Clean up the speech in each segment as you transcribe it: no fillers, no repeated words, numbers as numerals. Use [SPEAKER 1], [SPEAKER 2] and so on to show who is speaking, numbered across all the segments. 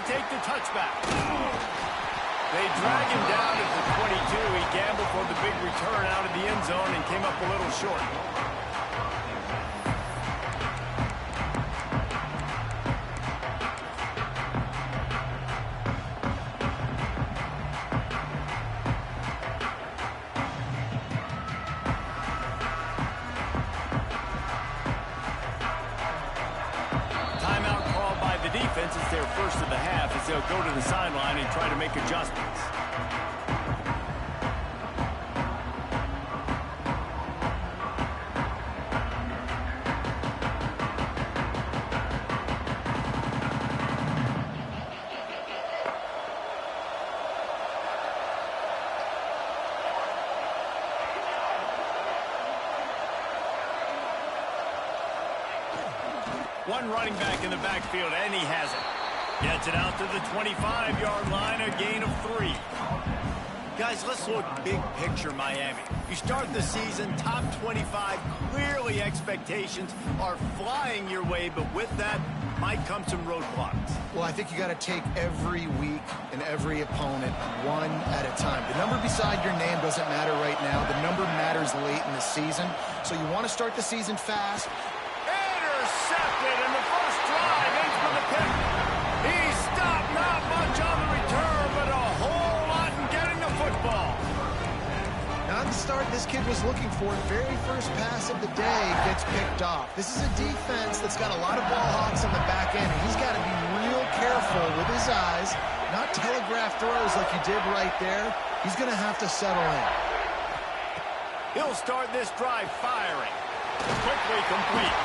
[SPEAKER 1] take the touchback. They drag him down at the 22. He gambled for the big return out of the end zone and came up a little short.
[SPEAKER 2] Defense is their first of the half as they'll go to the sideline and try to make adjustments. One running back in the backfield, and he has it. Gets it out to the 25-yard line, a gain of 3. Guys, let's look big picture Miami. You start the season top 25. Clearly expectations are flying your way, but with that might come some roadblocks.
[SPEAKER 3] Well, I think you got to take every week and every opponent one at a time. The number beside your name doesn't matter right now. The number matters late in the season. So you want to start the season fast.
[SPEAKER 1] Intercepted, and the first drive ends with a pick. He stopped, not much on the return, but a whole lot in getting the football.
[SPEAKER 3] Not the start this kid was looking for. Very first pass of the day gets picked off. This is a defense that's got a lot of ball hawks on the back end, and he's got to be real careful with his eyes, not telegraph throws like he did right there. He's going to have to settle in.
[SPEAKER 1] He'll start this drive firing. Quickly complete.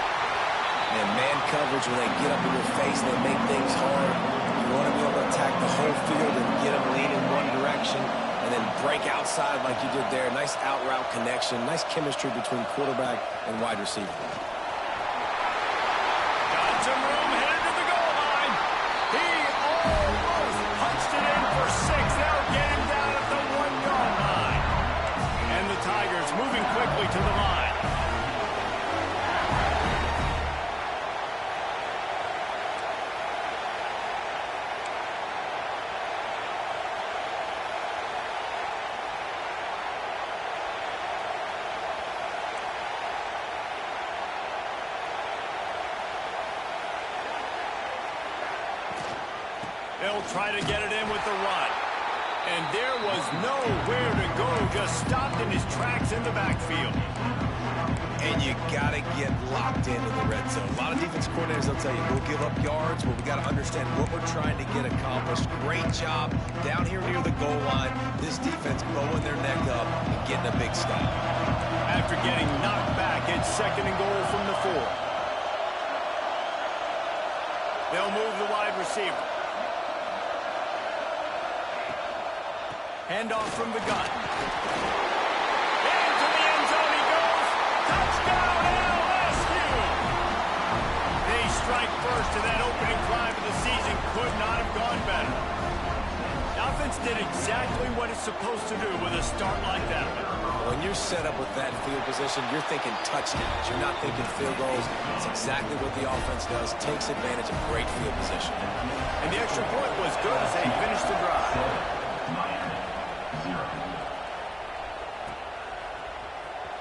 [SPEAKER 4] And man coverage, when they get up in your face and they make things hard, you want to be able to attack the whole field and get them lean in one direction and then break outside like you did there. Nice out route connection, nice chemistry between quarterback and wide receiver.
[SPEAKER 1] Got some room, headed to the goal line. He almost punched it in for 6. They'll get him down at the 1-yard line. And the Tigers moving quickly to the line. They'll try to get it in with the run. And there was nowhere to go, just stopped in his tracks in the backfield.
[SPEAKER 4] And you got to get locked into the red zone. A lot of defense coordinators will tell you, we'll give up yards, but we got to understand what we're trying to get accomplished. Great job down here near the goal line. This defense bowing their neck up and getting a big stop.
[SPEAKER 1] After getting knocked back, it's 2nd and goal from the 4. They'll move the wide receiver. Handoff from the gun. Into the end zone he goes. Touchdown, LSU! They strike first, and that opening drive of the season could not have gone better. The offense did exactly what it's supposed to do with a start like that.
[SPEAKER 4] When you're set up with that field position, you're thinking touchdowns. You're not thinking field goals. It's exactly what the offense does. Takes advantage of great field position.
[SPEAKER 1] And the extra point was good as they finished the drive.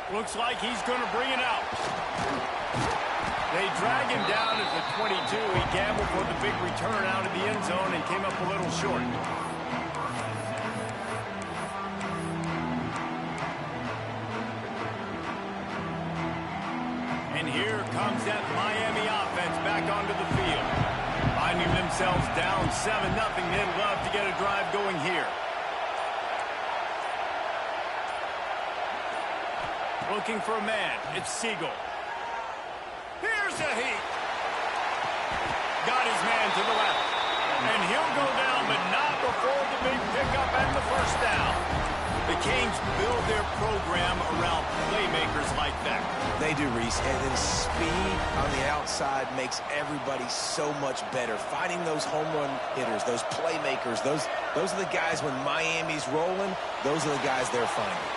[SPEAKER 1] Looks like he's going to bring it out. They drag him down at the 22. He gambled for the big return out of the end zone and came up a little short. And here comes that Miami offense back onto the field. Finding themselves down 7-0. They'd love to get a drive going here. Looking for a man. It's Siegel. Here's a heat. Got his man to the left. And he'll go down, but not before the big pickup and the first down. The Canes build their program around playmakers like that.
[SPEAKER 4] They do, Reese. And then speed on the outside makes everybody so much better. Finding those home run hitters, those playmakers, those are the guys when Miami's rolling, those are the guys they're finding.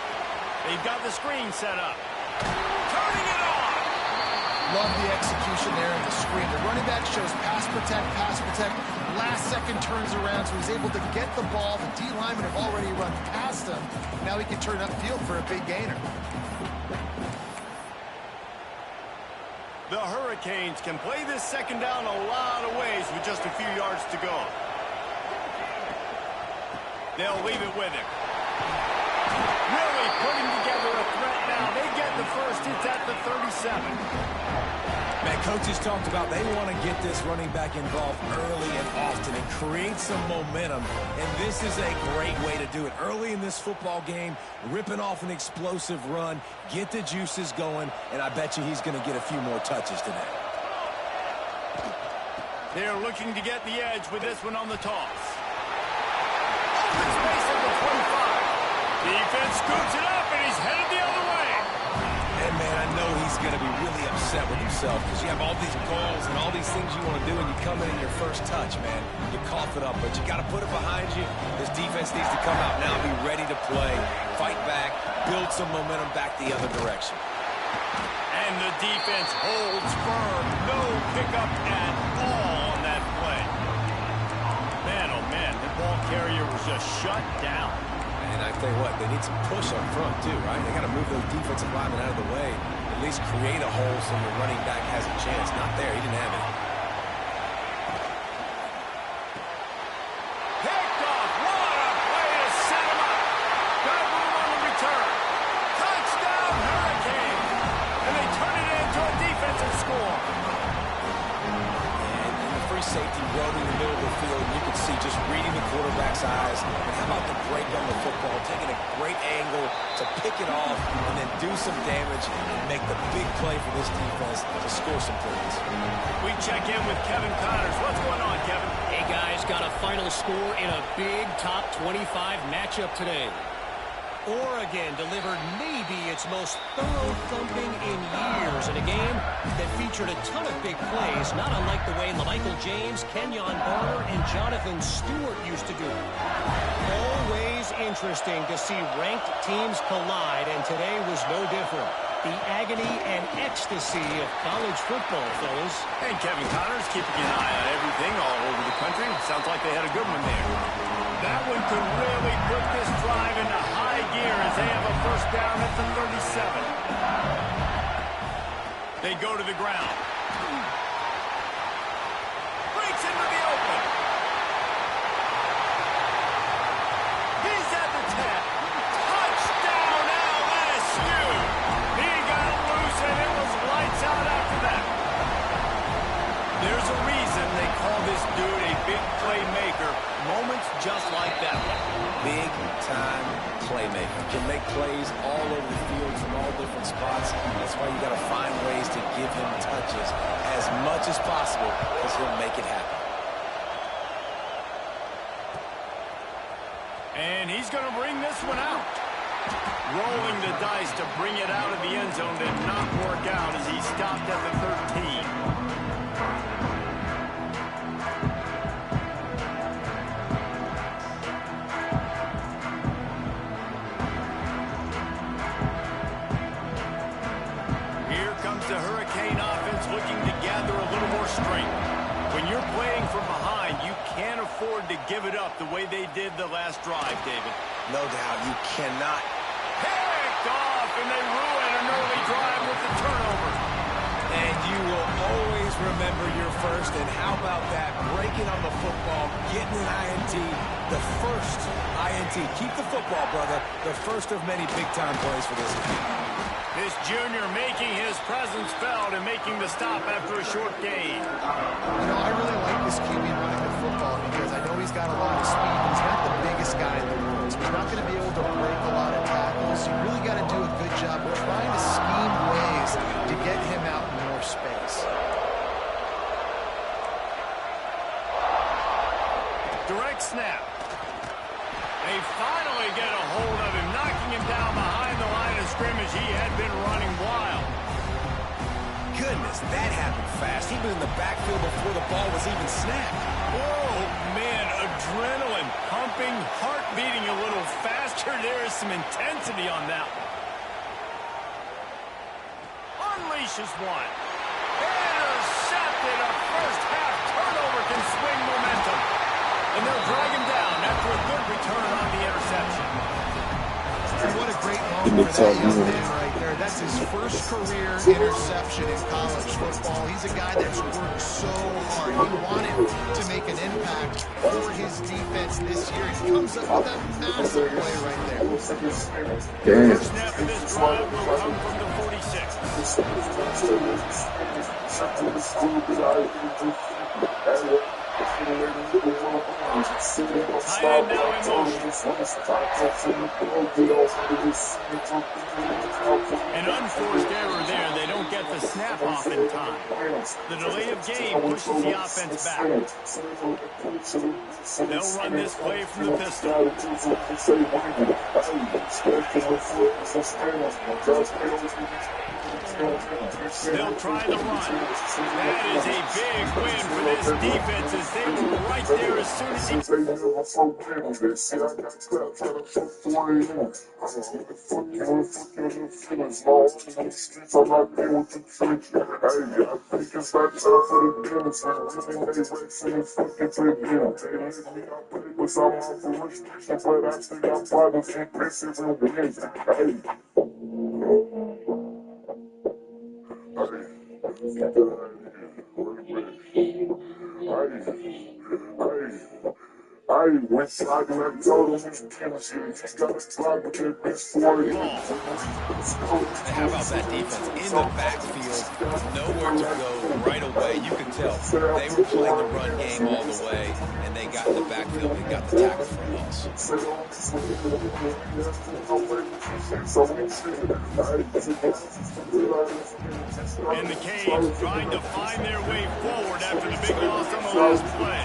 [SPEAKER 1] They've got the screen set up. Turning it on.
[SPEAKER 3] Love the execution there in the screen. The running back shows pass protect, pass protect. Last second turns around, so he's able to get the ball. The D linemen have already run past him. Now he can turn upfield for a big gainer.
[SPEAKER 1] The Hurricanes can play this second down a lot of ways with just a few yards to go. They'll leave it with him. Really putting together a threat now. They get the first. It's at the 37.
[SPEAKER 4] Man, coaches talked about they want to get this running back involved early and often and create some momentum, and this is a great way to do it. Early in this football game, ripping off an explosive run, get the juices going, and I bet you he's going to get a few more touches today.
[SPEAKER 1] They're looking to get the edge with this one on the toss. Open space at the 25. Defense scoops it up, and he's headed the other way.
[SPEAKER 4] And, man, I know he's going to be really upset with himself because you have all these goals and all these things you want to do, and you come in your first touch, man. You cough it up, but you got to put it behind you. This defense needs to come out now, be ready to play, fight back, build some momentum back the other direction.
[SPEAKER 1] And the defense holds firm. No pickup at all on that play. Man, oh, man, the ball carrier was just shut down.
[SPEAKER 4] And I tell you what, they need some push up front, too, right? They got to move those defensive linemen out of the way, at least create a hole so your running back has a chance. Not there. He didn't have it.
[SPEAKER 1] Picked off. What a play to set him up. Got room on the return. Touchdown, Hurricane. And they turn it into a defensive score.
[SPEAKER 4] And the free safety rode in the middle of the field, and you can see just reading the quarterback's eyes. And how about the break on the football, taking a great angle to pick it off and then do some damage and make the big play for this defense to score some points.
[SPEAKER 1] We check in with Kevin Connors. What's going on, Kevin?
[SPEAKER 5] Hey, guys, got a final score in a big top 25 matchup today. Oregon delivered maybe its most thorough thumping in years in a game that featured a ton of big plays, not unlike the way LaMichael James, Kenyon Barner, and Jonathan Stewart used to do it. Always interesting to see ranked teams collide, and today was no different. The agony and ecstasy of college football, fellas.
[SPEAKER 1] And Kevin Connors keeping an eye on everything all over the country. Sounds like they had a good one there. That one could really put this drive into high gear as they have a first down at the 37. They go to the ground. Breaks into the open. He's at the 10. Touchdown, LSU. He got loose, and it was lights out after that. There's a reason they call this dude a big playmaker. Moments just like that one.
[SPEAKER 4] Big-time playmaker. Can make plays all over the field from all different spots. That's why you got to find ways to give him touches as much as possible because he'll make it happen.
[SPEAKER 1] And he's going to bring this one out. Rolling the dice to bring it out of the end zone did not work out as he stopped at the 13. The Hurricane offense looking to gather a little more strength. When you're playing from behind, you can't afford to give it up the way they did the last drive, David.
[SPEAKER 4] No doubt, you cannot.
[SPEAKER 1] Picked off, and they ruin an early drive with the turnover.
[SPEAKER 4] And you will always remember your first, and how about that? Breaking on the football, getting an INT, the first INT. Keep the football, brother. The first of many big-time plays for this team.
[SPEAKER 1] This junior making his presence felt and making the stop after a short gain.
[SPEAKER 3] You know, I really like this QB running the football because I know he's got a lot of speed. He's not the biggest guy in the world, so he's not going to be able to break a lot of tackles. You really got to do a good job of trying to scheme ways to get him out in more space.
[SPEAKER 1] Direct snap. They finally get a hold of him, knocking him down behind the line of scrimmage. He had been running wild.
[SPEAKER 4] Goodness, that happened fast. He was in the backfield before the ball was even snapped.
[SPEAKER 1] Oh, man, adrenaline pumping, heart beating a little faster. There is some intensity on that one. Unleashes one. intercepted. A first-half turnover can swing momentum. And they'll drag him down after a good return on the interception.
[SPEAKER 3] And what a great moment for that young man right there. That's his first career interception in college football. He's a guy that's worked so hard. He wanted to make an impact for his defense this year. He comes up with a massive play right there.
[SPEAKER 1] First snap of this drive will come from the 46. High end now in motion. An unforced error there. They don't get the snap off in time. The delay of game pushes the offense back. They'll run this play from the pistol. They'll try the run. That is a big win for this defense as they were right there as soon as he...
[SPEAKER 2] I went slide and I told him he's chemistry. He's got a slide with that bitch for you.
[SPEAKER 4] How about that defense in the backfield? Nowhere to go right away. You could tell they were playing the run game all the way, and they got in the backfield and got the tackle for loss.
[SPEAKER 1] And the Canes trying to find their way forward after the big loss on the last play.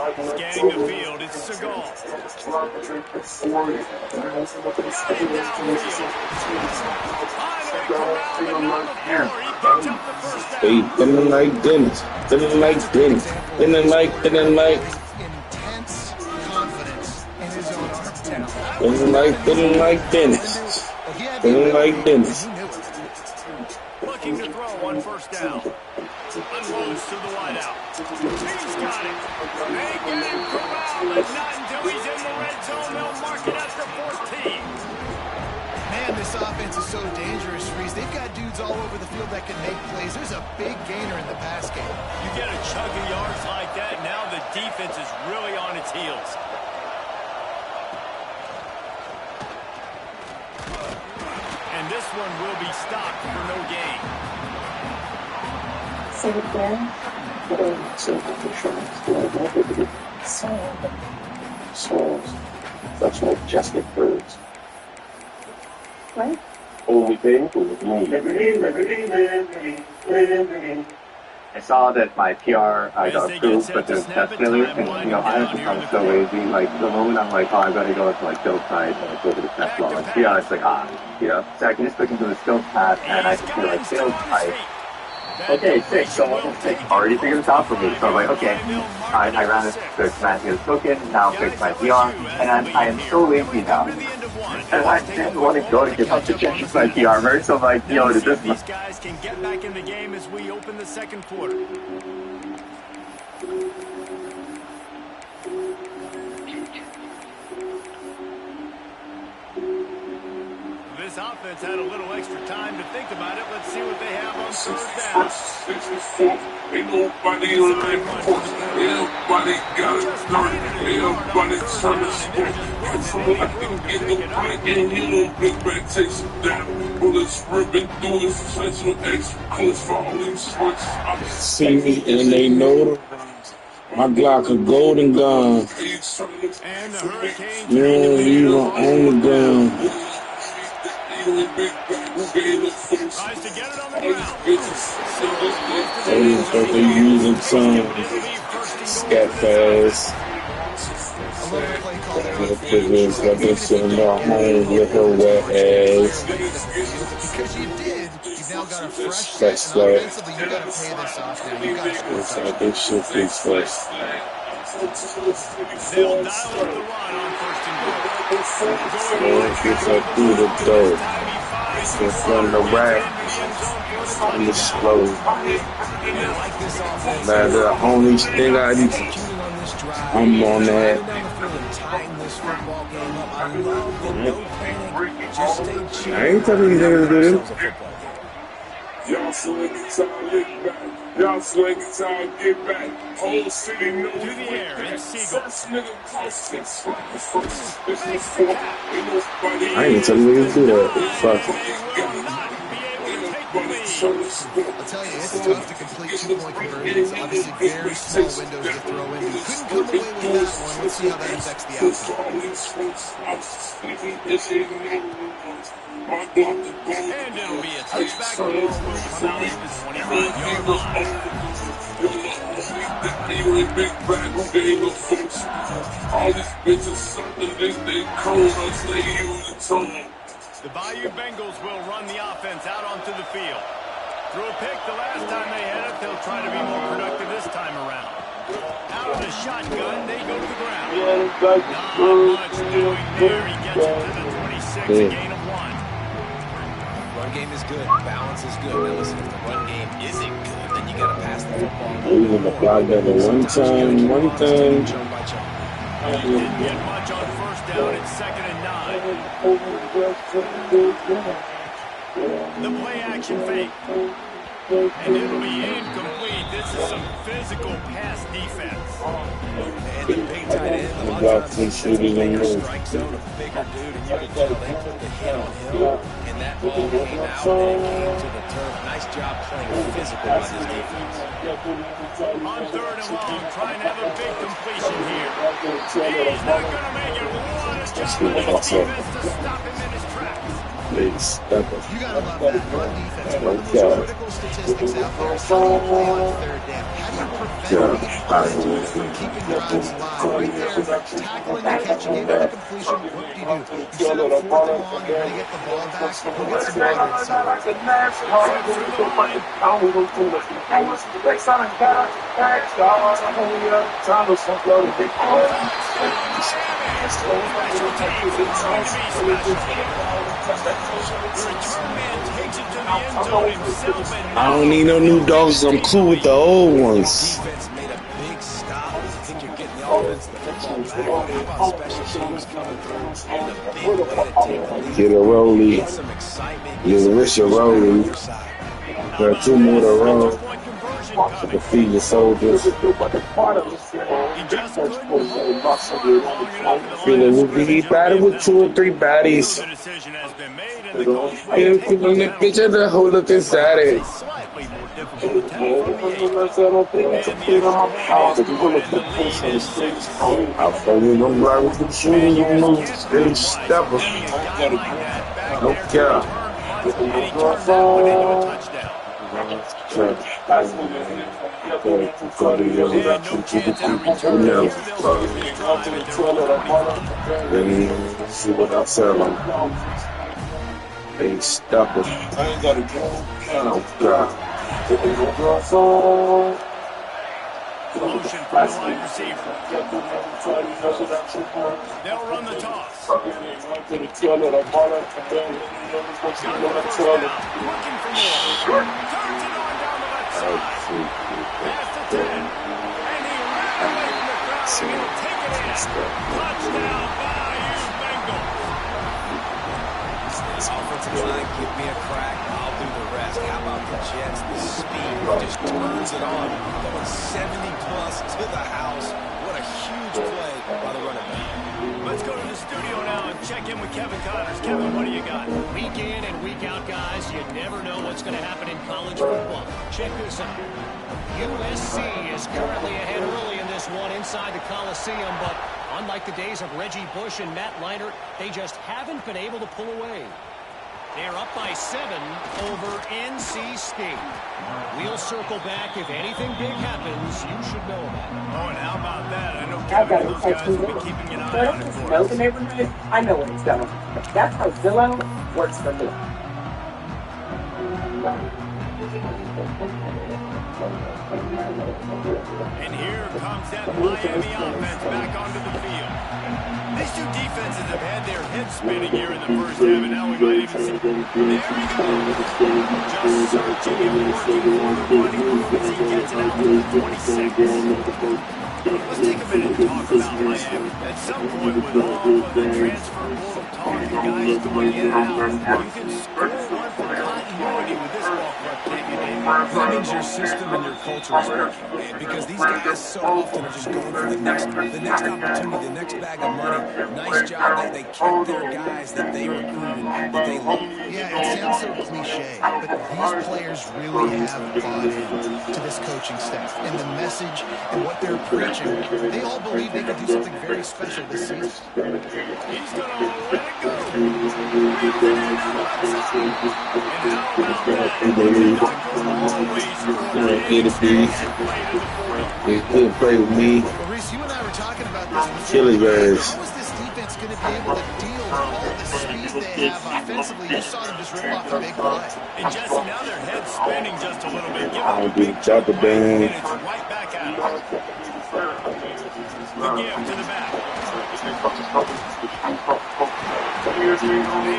[SPEAKER 1] Scanning the field, it's Seagal. Got him downfield. Finally corralled and on the floor. He picks up the first down.
[SPEAKER 6] Hey, feeling like Dennis. Feeling like Dennis. Feeling like.
[SPEAKER 3] Intense confidence in his own arm talent.
[SPEAKER 6] Feeling like Dennis. Feeling like Dennis.
[SPEAKER 1] Looking to throw on first down. Unloads to the wideout. He's got it. They get him corralled, but not until he's in the red zone. They'll mark it at the 14.
[SPEAKER 3] Man, this offense is so dangerous, Reese. They've got dudes all over the field that can make plays. There's a big gainer in the pass game.
[SPEAKER 1] You get a chunk of yards like that, now the defense is really on its heels. And this one will be stopped for no gain.
[SPEAKER 7] Say it again.
[SPEAKER 6] So that's what Jessica birds.
[SPEAKER 7] What?
[SPEAKER 6] Only painful with me.
[SPEAKER 8] I saw that my PR got approved, but there's test failure, and I was just so lazy. Like the moment I'm like, oh, I gotta go to like skills side and like, go to the test law. Like PR, it's like so I can just click into the skills path, and I can do like sales type. Okay, sick. So it's already figured this out for me. So I'm like, okay, I ran this to command to get a token. Now fix my PR, and I am so lazy now. And I didn't want to go to get up to change my PR, right? So I'm like, to this.
[SPEAKER 1] These guys can get back in the game as we open the second quarter. This offense had a little extra time to think about it. Let's see what they have on third down.
[SPEAKER 2] Ain't nobody alive. Everybody got it dirty. Everybody trying to smoke. I can get the break and you don't big back takes it down. Bullets ripping through his flesh with extra clips for all these switches.
[SPEAKER 6] See me and they know the my Glock a golden gun.
[SPEAKER 1] And the Hurricanes
[SPEAKER 6] You don't leave her on the gun.
[SPEAKER 1] tries to get it on the ground.
[SPEAKER 6] They using some scat fast.
[SPEAKER 3] I love the play call there.
[SPEAKER 6] The figures like they sitting at home with her wet ass.
[SPEAKER 3] Because you did, you've now got a fresh
[SPEAKER 6] Fresh
[SPEAKER 3] set,
[SPEAKER 6] start.
[SPEAKER 3] and offensively, you got to pay this off now. You got to score
[SPEAKER 6] It's like they should fix first.
[SPEAKER 1] They'll dial up the run on first and goal.
[SPEAKER 6] Gets up through the door. Just from the rack. I'm just slow. Man, the only thing I do, I'm on that. I ain't telling these niggas to do this.
[SPEAKER 9] Y'all swing it, time get back. Y'all swing it, time get back. Whole city knows
[SPEAKER 1] To the air, it's Siegel.
[SPEAKER 9] first nigga cost six. First business for
[SPEAKER 6] I ain't telling niggas to do that. Fuck it.
[SPEAKER 3] I'll tell you, it's tough to complete two-point conversions. Obviously, very small windows to throw in. You couldn't come away with that one. Let's see how that affects the
[SPEAKER 1] And it'll be a touchback. The ball will come out at the 25-yard line.
[SPEAKER 9] All these bitches something they call us, they use it on.
[SPEAKER 1] The Bayou Bengals will run the offense out onto the field. Threw a pick the last time they had it. They'll try to be more productive this time around. Out of the shotgun, they go to the ground. Not much doing there. He gets it to the 26, a gain of 1.
[SPEAKER 4] Run game is good. Balance is good. Now listen, if the run game isn't good, then you got to pass the football.
[SPEAKER 6] Even the fly better one time.
[SPEAKER 1] Didn't get much on first down. It's 2nd and 9. The play action fake. And it'll be incomplete. This is some physical pass defense.
[SPEAKER 4] And the big tight end, a lot of times he's in the strike zone, a bigger dude, and you can tell they put the hit on him. And that ball came out and came to the turf. Nice job playing physical by this defense.
[SPEAKER 1] On 3rd and long, trying to have a big completion here. He's not going to make it. What a job by this defense to stop him in his tracks.
[SPEAKER 3] You gotta love that run defense. One of the most critical statistics out there is how do you play on 3rd down? How do you prevent the opponent from keeping drives alive? Right there, tackling the catch, gave him a completion. What do? You set up 4th and long, you're gonna get the ball back. We'll get some
[SPEAKER 6] I don't need no new dogs. I'm cool with the old ones.
[SPEAKER 4] Defense made a big stop. I think you're getting the offense the football back. How about special teams coming through and the big play to take the lead?
[SPEAKER 6] Get a rollie.
[SPEAKER 4] Get some excitement.
[SPEAKER 6] Get a Richard rollie. Got 2 more to run. So can feed your soldiers. Feeling we'll be batted with 2 or 3 baddies.
[SPEAKER 1] The decision has been made, and the coach
[SPEAKER 6] Yeah, people in the picture, the whole look inside it.
[SPEAKER 1] slightly more difficult task for the
[SPEAKER 6] I'll phone you, I'm right with the shooting, you move, steady stepper. No cap. See what I tell them. They stepper. No cap.
[SPEAKER 1] Motion for the wide receiver. They'll run the toss. Got the first down. Looking for more. Turns it on down the left side. Past the 10. And he ran away from the crowd. And he'll take it in. Touchdown, Bayou Bengals.
[SPEAKER 4] Offensive line, give me a crack, I'll do the rest. How about the Jets? The speed just turns it on. Going 70-plus to the house. What a huge play by the running back.
[SPEAKER 1] Let's go to the studio now and check in with Kevin Connors. Kevin, what do you got?
[SPEAKER 5] Week in and week out, guys, you never know what's going to happen in college football. Check this out. USC is currently ahead early in this one inside the Coliseum, but unlike the days of Reggie Bush and Matt Leinart, they just haven't been able to pull away. They're up by 7 over NC State. We'll circle back. If anything big happens, you should know about it.
[SPEAKER 1] Oh, and how about that? I know
[SPEAKER 7] I've got
[SPEAKER 1] Kevin and
[SPEAKER 7] a
[SPEAKER 1] those guys
[SPEAKER 7] question.
[SPEAKER 1] will be keeping an
[SPEAKER 7] So
[SPEAKER 1] eye
[SPEAKER 7] I
[SPEAKER 1] on it
[SPEAKER 7] don't
[SPEAKER 1] for
[SPEAKER 7] know
[SPEAKER 1] us.
[SPEAKER 7] the neighborhood. I know where it's going. That's how Zillow works for me.
[SPEAKER 1] And here comes that Miami offense back onto the field. These two defenses have had their heads spinning here in the first half, and now we might even see Just searching and working for the running room as he gets it out to the 26. Let's take a minute to talk about Miami. At some point with all of the transfer portal talk, the guys going in and out, you can score one for continuity with this ball club, can't you, Dave?
[SPEAKER 4] That means your system and your culture is working, man, because these guys so often are just going for the next opportunity, the next bag of money. Nice job. They kept their guys that they recruited, that they love.
[SPEAKER 3] Yeah, it sounds so cliche, but these players really have bought into this coaching staff and the message and what they're preaching. They all believe they can do something very special this season.
[SPEAKER 1] He's going to let it go. Reels it in on the left side. And how about that?
[SPEAKER 6] He couldn't play with me.
[SPEAKER 3] Well, Reese, you and I were talking about this.
[SPEAKER 6] Kill his ass.
[SPEAKER 3] How is this defense going to be able to deal with all the speed they have offensively? You saw them just rip off a big play.
[SPEAKER 1] And Jesse, now their head's spinning just a little bit. Give
[SPEAKER 6] I'll
[SPEAKER 1] them a
[SPEAKER 6] do
[SPEAKER 1] big
[SPEAKER 6] drop the
[SPEAKER 1] and
[SPEAKER 6] bang.
[SPEAKER 1] it's right back at them. The give to the back.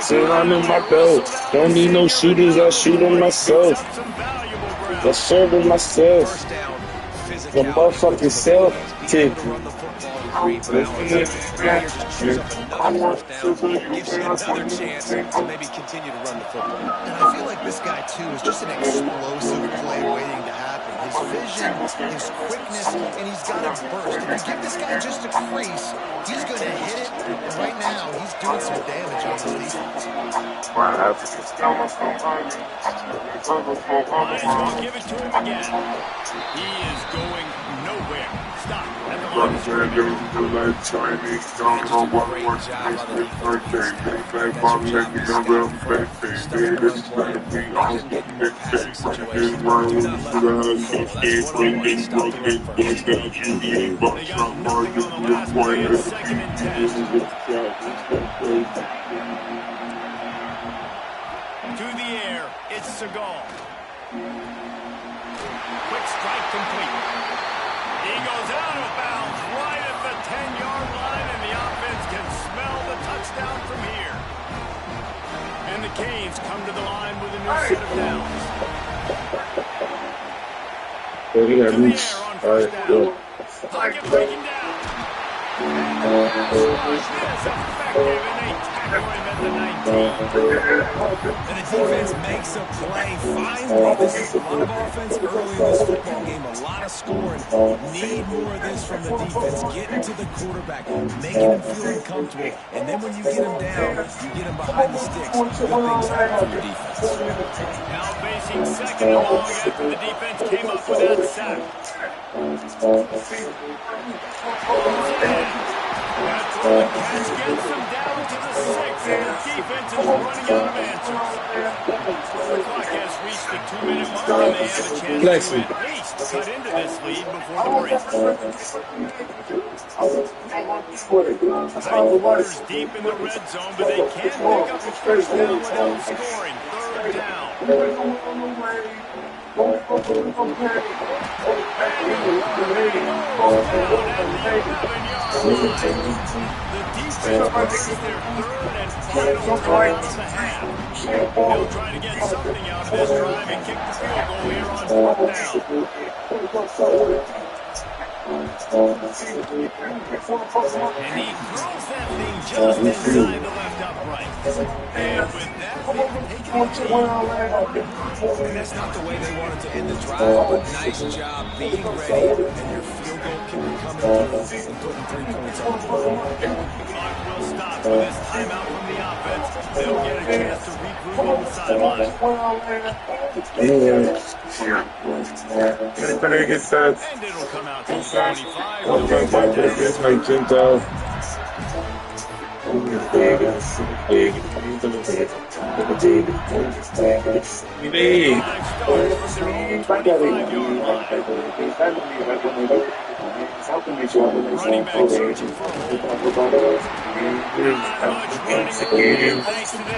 [SPEAKER 6] Say I'm in my belt. Don't need no shooters. I shoot them myself. I serve them myself. The motherfucking self tip.
[SPEAKER 4] Gives you another chance to maybe continue to run the football.
[SPEAKER 3] And I feel like this guy, too, is just an explosive play waiting to happen. His vision, his quickness, and he's got a burst. If you give this guy just a crease, he's going to hit it. And right now, he's doing some damage on this defense.
[SPEAKER 1] Might as well give it to him again. He is going nowhere. Stop. At the line of scrimmage. To the air, it's Seagal. Quick strike complete. He goes out of bounds right at the 10-yard line, and the offense can smell the touchdown from here. And the Canes come to the line with a new set of downs.
[SPEAKER 6] So he got
[SPEAKER 1] To the
[SPEAKER 6] reach.
[SPEAKER 1] air on
[SPEAKER 6] All right,
[SPEAKER 1] first down.
[SPEAKER 6] good.
[SPEAKER 1] Pocket breaking down. And the pass rush is effective, and they tackle him at the 19.
[SPEAKER 4] And the defense makes a play. Finally, this is a lot of offense early in this football game. A lot of scoring. Need more of this from the defense. Getting to the quarterback, making him feel uncomfortable. And then when you get him down, you get him behind the sticks. Good things happen for your defense.
[SPEAKER 1] Now facing second and long after the defense came up with that sack. That throw and catch gets them down to the 6, and the defense is running out of answers. The clock has reached the 2-minute mark, and they have a chance to at least cut into this lead before the break. 9 quarters deep in the red zone, but they can't pick up a first down without scoring. Third down. The defense brings their third and final drive of the half. They'll try to get something out of this drive and kick the field goal here on fourth down. And he throws that thing just inside the left upright. And with that, they've taken the lead.
[SPEAKER 4] And that's not the way they wanted to end the drive, but nice job being ready and your field goal kicker coming through and putting 3 points on the board.
[SPEAKER 1] The clock will stop with this timeout from the offense. They'll get a chance to regroup on the sideline. And it'll come out to 25.
[SPEAKER 6] It's like 10,000.
[SPEAKER 1] Running back searching for a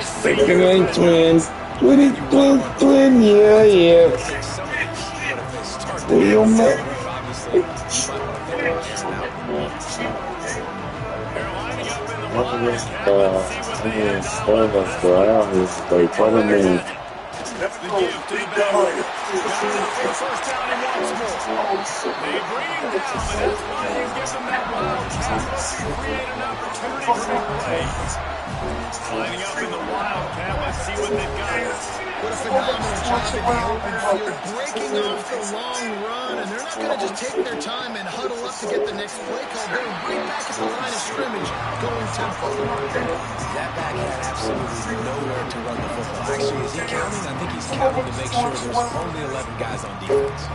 [SPEAKER 6] Second twin. Twin, yeah. Real man.
[SPEAKER 1] They're lining up in the line attack. Let's see what they end up with this one. The give to the back. Got this big first down and wants more. They bring him down, but that's why you give them that wildcat look and create an opportunity for big plays. Lining up in the wildcat. Let's see what they've got.
[SPEAKER 3] What a phenomenal job in the open field, breaking off the long run, and they're not going to just take their time and huddle up to get the next play call. They're right back at the line of scrimmage, going tempo.
[SPEAKER 4] That back had absolutely nowhere to run the football. Actually, is he counting? I think he's counting to make sure there's only 11 guys on defense.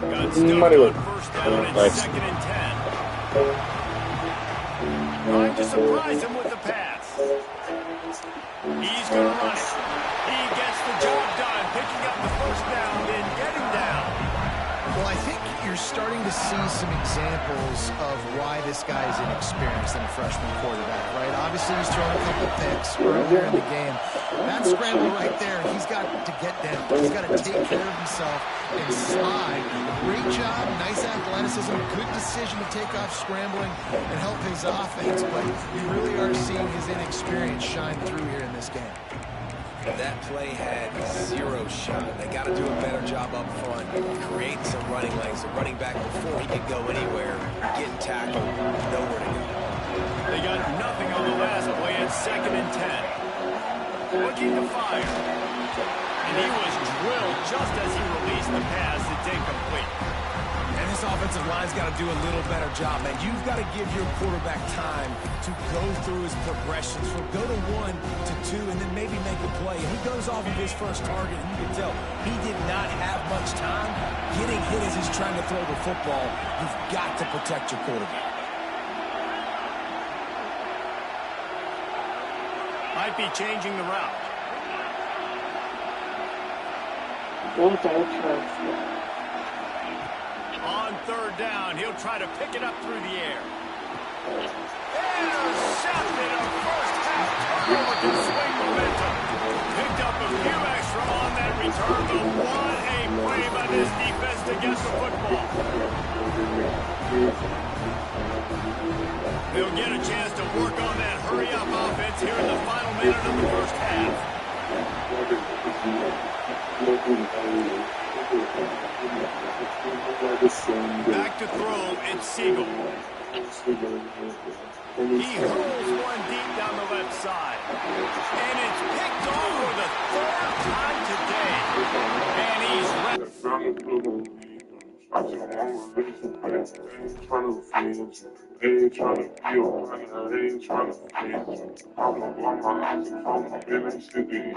[SPEAKER 1] Got stuck on first down and second and 10. Trying to surprise him with the pass. He's going to run it. He gets the job done, picking up the first down, then getting down.
[SPEAKER 3] Well, I think you're starting to see some examples of why this guy is inexperienced in a freshman quarterback, right? Obviously, he's thrown a couple picks earlier in the game. That scramble right there, he's got to get down. He's got to take care of himself and slide. Great job, nice athleticism, good decision to take off scrambling and help his offense, but you really are seeing his inexperience shine through here in this game.
[SPEAKER 4] That play had zero shot. They got to do a better job up front, create some running lanes. The running back, before he could go anywhere, getting tackled, nowhere to go.
[SPEAKER 1] They got nothing on the last play at second and 10. Looking to fire. And he was drilled just as he released the pass. It's incomplete.
[SPEAKER 4] And this offensive line's got to do a little better job, man. You've got to give your quarterback time to go through his progressions. From go to 1 to 2 and then maybe make a play. And he goes off of his first target, and you can tell he did not have much time. Getting hit as he's trying to throw the football, you've got to protect your quarterback.
[SPEAKER 1] Might be changing the route. On third down, he'll try to pick it up through the air. Intercepted, a first half turnover can swing momentum. Picked up a few extra on that return, but what a play by this defense to get the football. They'll get a chance to work on that hurry-up offense here in the final minute of the first half. Back to throw, it's Siegel. He hurls one deep down the left side. And it's picked off for the third time today. And he's ready.
[SPEAKER 9] Ain't trying to feel money, I ain't trying to fit. I'm gonna blow my eyes and phone, I'm feeling sick of it.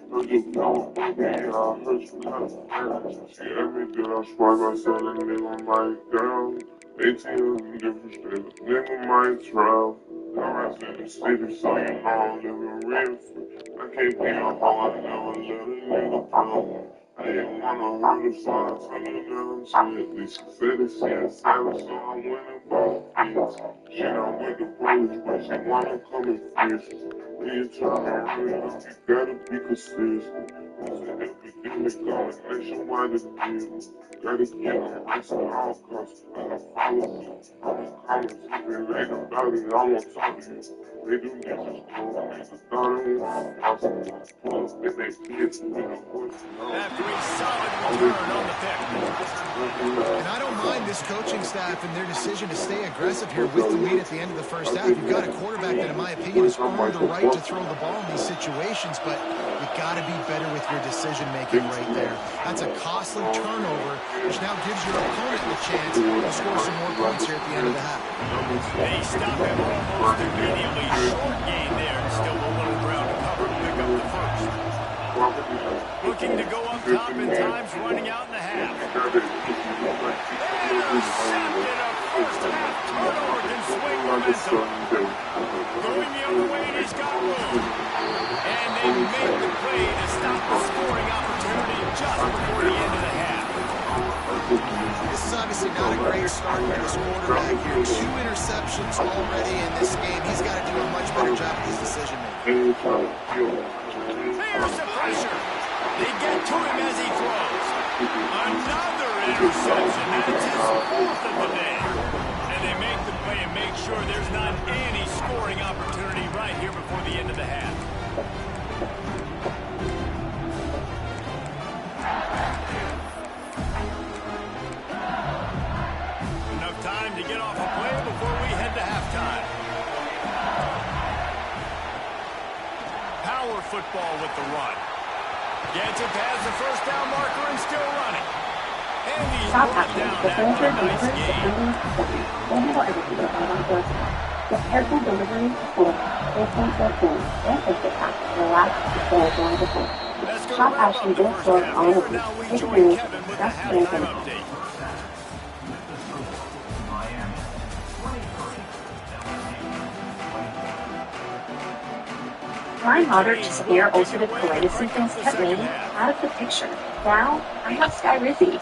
[SPEAKER 9] Don't you know, baby, I heard you kind of fast. See, every day I swipe, I saw a nigga might down. 18 different states, nigga might travel. I'm in the city, so you know I'm living real free. I can't be a hoe, I never let a nigga go. I didn't wanna hurt her, so I told her that I'm at least said it, she a savage, so I went and bought kids. She done with the police, but she wanna come and fish. Me trying to real, you gotta be consistent. Epidemic going nationwide is real. Gotta get on risk at all costs. I follow you. I'm coming, they about it, I won't talk to you. They do niggas know, niggas thought it was possible. Plus, if they kids, we don't want to know.
[SPEAKER 1] After a solid return on the pick.
[SPEAKER 3] And I don't mind this coaching staff and their decision to stay aggressive here with the lead at the end of the first half. You've got a quarterback that, in my opinion, has earned the right to throw the ball in these situations, but you've got to be better with your decision-making right there. That's a costly turnover, which now gives your opponent the chance to score some more points here at the end of the half.
[SPEAKER 1] They stop him almost immediately. Short gain there, and still a little ground to cover to pick up the first. Looking to go up top in times, running out in the half. Intercepted, a first half turnover can swing momentum. Going the other way, and he's got room. And they make the play to stop the scoring opportunity just before the end of the half.
[SPEAKER 3] This is obviously not a great start for this quarterback here. 2 interceptions already in this game. He's got to do a much better job of his decision-making.
[SPEAKER 1] Here's the pressure. They get to him as he throws. Another interception. That's his fourth of the day. And they make the play and make sure there's not any scoring opportunity right here before the end of the half. Enough time to get off a play before we head to halftime. Power football with the run. Gets it past the first down marker and still running. And he's brought down after a nice game.
[SPEAKER 7] The careful delivery of force, placement of food, and exit pass relax the play going to point. Top action just scored on the week. Take news, just strengthen. My moderate to severe ulcerative colitis symptoms kept me out of the picture. Now, I have Sky Rizzy.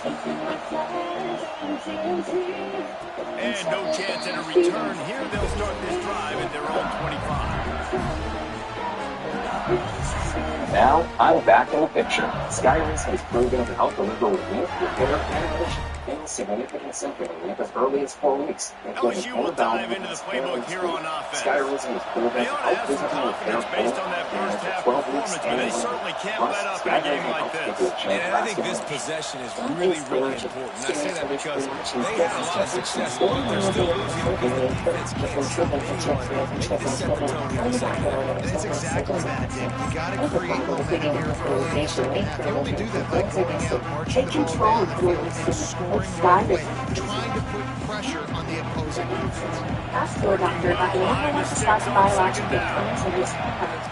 [SPEAKER 1] And no chance at a return here. They'll start this drive at their own 25.
[SPEAKER 10] Now, I'm back in the picture. Skyrise has proven to help deliver relief, repair, animation, and significant symptoms in as early as 4 weeks.
[SPEAKER 1] LSU will dive into the playbook here on offense.
[SPEAKER 10] Skyrise has proven
[SPEAKER 1] They
[SPEAKER 10] to
[SPEAKER 1] ought to
[SPEAKER 10] help
[SPEAKER 1] have some
[SPEAKER 10] physical
[SPEAKER 1] confidence
[SPEAKER 10] repair,
[SPEAKER 1] based on that first half
[SPEAKER 10] 12 weeks
[SPEAKER 1] performance, but they certainly can't let up in a game like this.
[SPEAKER 4] And I think this possession is really, really important. And I say that because they had a lot of success, but they're still losing because the defense can't stop anyone. They can set the tone here in the second half.
[SPEAKER 3] That's exactly that, Dick. You got to create momentum here early in the second half. They only do that by going out, marching the ball down the field, scoring right away, trying to put pressure on the opposing defense.
[SPEAKER 7] Ask your doctor about the number one spot biological elements in this product.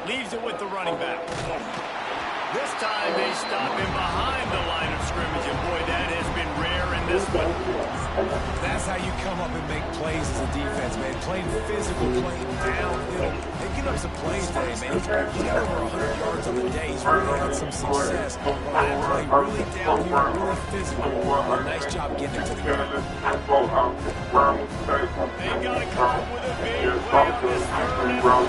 [SPEAKER 1] Leaves it with the running back. This time they stop him behind the line of scrimmage, and boy, that has been rare in this one.
[SPEAKER 4] That's how you come up and make plays as a defense, man. Playing physical, playing downhill. Picking up some plays today, man. He's got over 100 yards on the day. He's really had some success. That play really downhill, really physical. Nice job getting it to the ground.
[SPEAKER 1] They got to come up with a big play on this third and long.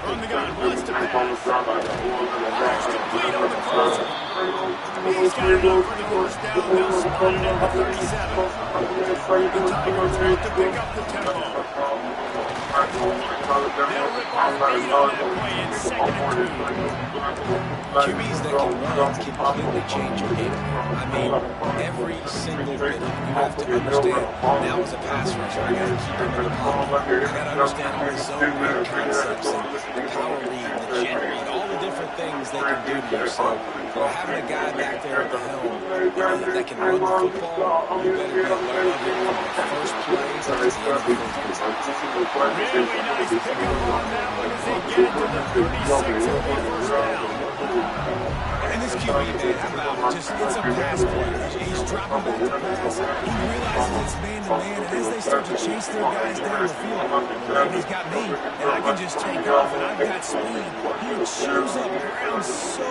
[SPEAKER 1] From the gun, wants to pass. Pass complete on the crosser. He's got enough for the first down. They'll spot it at the 37. The Tigers have to pick up the tempo. They'll rip off 8 on that play in 2nd and 2.
[SPEAKER 4] QBs that can run can completely change your game. I mean, every single bit. You have to understand, now as a pass rusher, I got to keep him in the pocket. I got to understand all the zone read concepts and the power read, the jet read, all the different things they can do to you. So, having a guy back there at the helm that can run the football, you better be aware of it from the first play to the end of the first.
[SPEAKER 1] Really nice pickup on that one as they get to the 36 of the first down.
[SPEAKER 4] And this QB, man, how about just, it's a pass play. He's dropping back to pass. He realizes it's man-to-man, and as they start to chase their guys down the field, and he's got me, and I can just take off, and I've got speed. He chews up ground so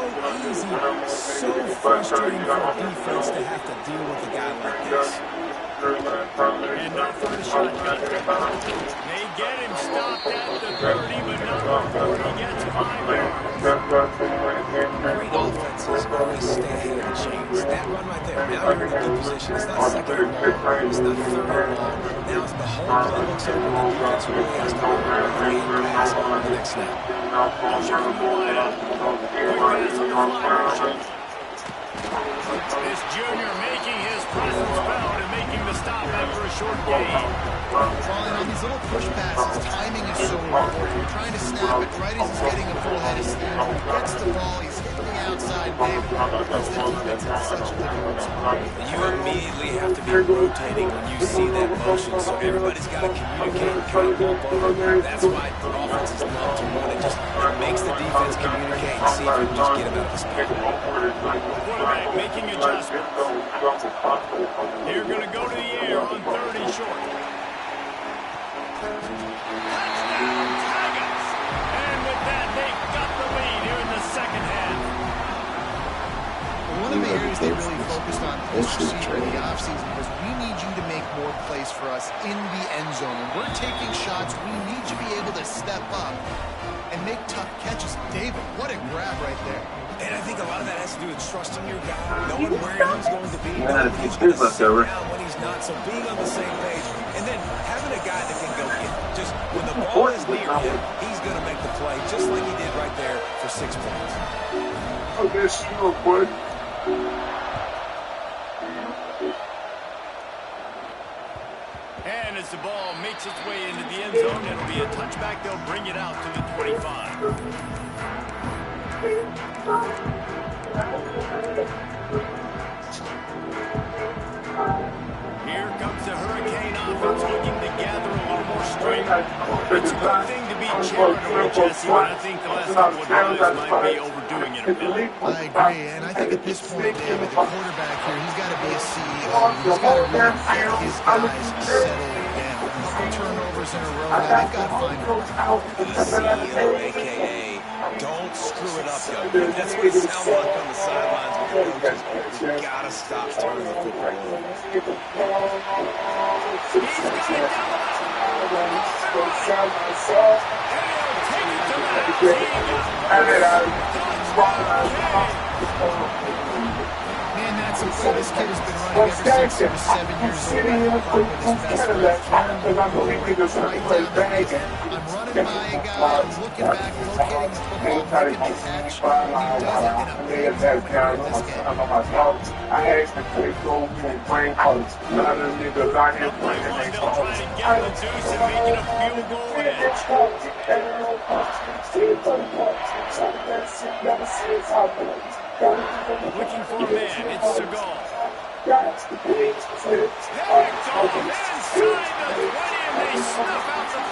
[SPEAKER 4] easy, so frustrating for a defense to have to deal with a guy like this.
[SPEAKER 1] And not for the shotgun. They get him stopped at the 30, but not before he gets 5 yards.
[SPEAKER 4] Great offenses always stay ahead of the chains. That run right there, now you're in a good position. It's not second and long, it's not third and long. Now it's the whole play looks open. The defense really has to open and pass on the next snap.
[SPEAKER 1] Motion from the wideout. Quick pass on the fly motion. This junior making his presence felt and making the stop after a short gain.
[SPEAKER 3] Falling on these little push passes, timing is so important. You're trying to snap it right as he's getting a full head of steam. He gets the ball, he's hitting the outside big. Because the defense is such a difficult spot.
[SPEAKER 4] You immediately have to be rotating when you see that motion, so everybody's got to communicate and kind of bump over. That's why the offenses love to run it. It makes the defense communicate and see if you can just get him out of his spot.
[SPEAKER 1] Quarterback making adjustments. They're going to go to the air on 3rd and short. Touchdown, Tigers! And with that, they've got the lead here in the second half.
[SPEAKER 3] One of of the areas they really focused on this receiver in the offseason was we need you to make more plays for us in the end zone. When we're taking shots, we need you to be able to step up and make tough catches. David, what a grab right there.
[SPEAKER 4] And I think a lot of that has to do with trusting your guy, knowing where he's going to be, knowing he's going to sit down when he's not, so being on the same page, and then having a guy that can go get it. Just when the ball is near him, he's going to make the play, just like he did right there for 6 points.
[SPEAKER 9] Oh, that's your boy.
[SPEAKER 2] And as the ball makes its way into the end zone, it'll be a touchback. They'll bring it out to the 25. Here comes the Hurricane offense looking to gather a little more strength. It's a good thing to be charitable, Jesse, but I think the last couple of drives might be overdoing it a bit.
[SPEAKER 3] I agree, and I think at this point, David, the quarterback here, he's got to be a CEO. He's got to really get his guys settled again. A couple turnovers in a row, now they've got to find it.
[SPEAKER 4] The CEO, a.k.a. don't screw it up, young man. That's what it sounds like on the sidelines with the coaches. You gotta stop turning the football over.
[SPEAKER 3] Man, that's a play this kid has been running ever since he was 7 years old. With his best friend, right down the middle. I'm running by a guy, I'm looking back, locating the football, making the catch, and he does it in a big way in this game.
[SPEAKER 9] I asked him to go and bring colors. None of the niggas out here playing their
[SPEAKER 2] Trying to get the deuce and making a field goal in. Looking for a man, it's Seagal. Picked off inside the 20, and they snuff out the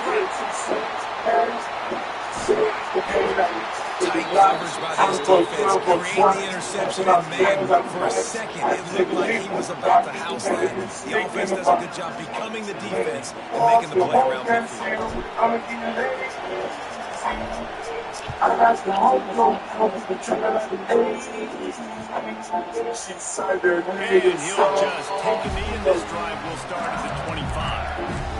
[SPEAKER 4] Tight coverage by this defense, create the interception, and man, for a second, it looked like he was about to house that. The offense does a good job becoming the defense and making the play around midfield.
[SPEAKER 2] And he'll just take a knee, and this drive will start at the 25.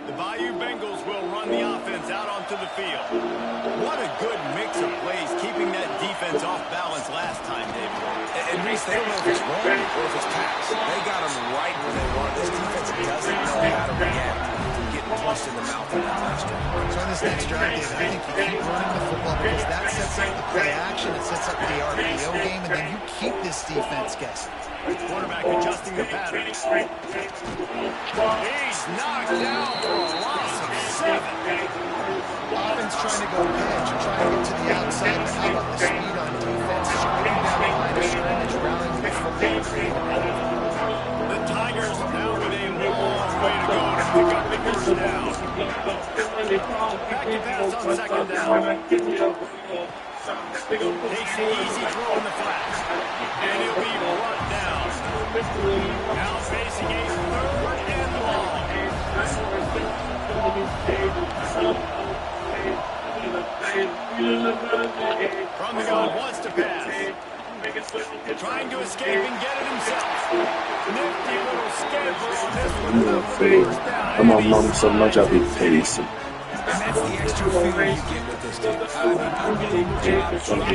[SPEAKER 2] The Bayou Bengals will run the offense out onto the field. What a good mix of plays, keeping that defense off balance last time, David.
[SPEAKER 4] And Reese, they don't know if it's run or if it's pass. They got them right where they want. This defense doesn't know how to react to getting punched in the mouth in that last drive.
[SPEAKER 3] So on this next drive, David, I think you keep running the football because that sets up the play action, it sets up the RPO game, and then you keep this defense guessing.
[SPEAKER 2] Quarterback adjusting the pattern. He's knocked down for a loss of 7.
[SPEAKER 3] Offense trying to go pitch, trying to get to the outside, but how about the speed on defense? Shooting down the line of scrimmage, rallying the football.
[SPEAKER 2] The Tigers now with a long way to go to pick up the first down. Back to pass on second down. Takes the easy throw in the flat. And he'll be brought down. Now facing a 3rd and long. From the gun, wants to pass. Trying to escape and get it himself. Nifty little scamper on this one.
[SPEAKER 6] I'm on mom so much I'll be pacing.
[SPEAKER 4] And that's the extra feel you get with this team. I mean, unbelievable job of trying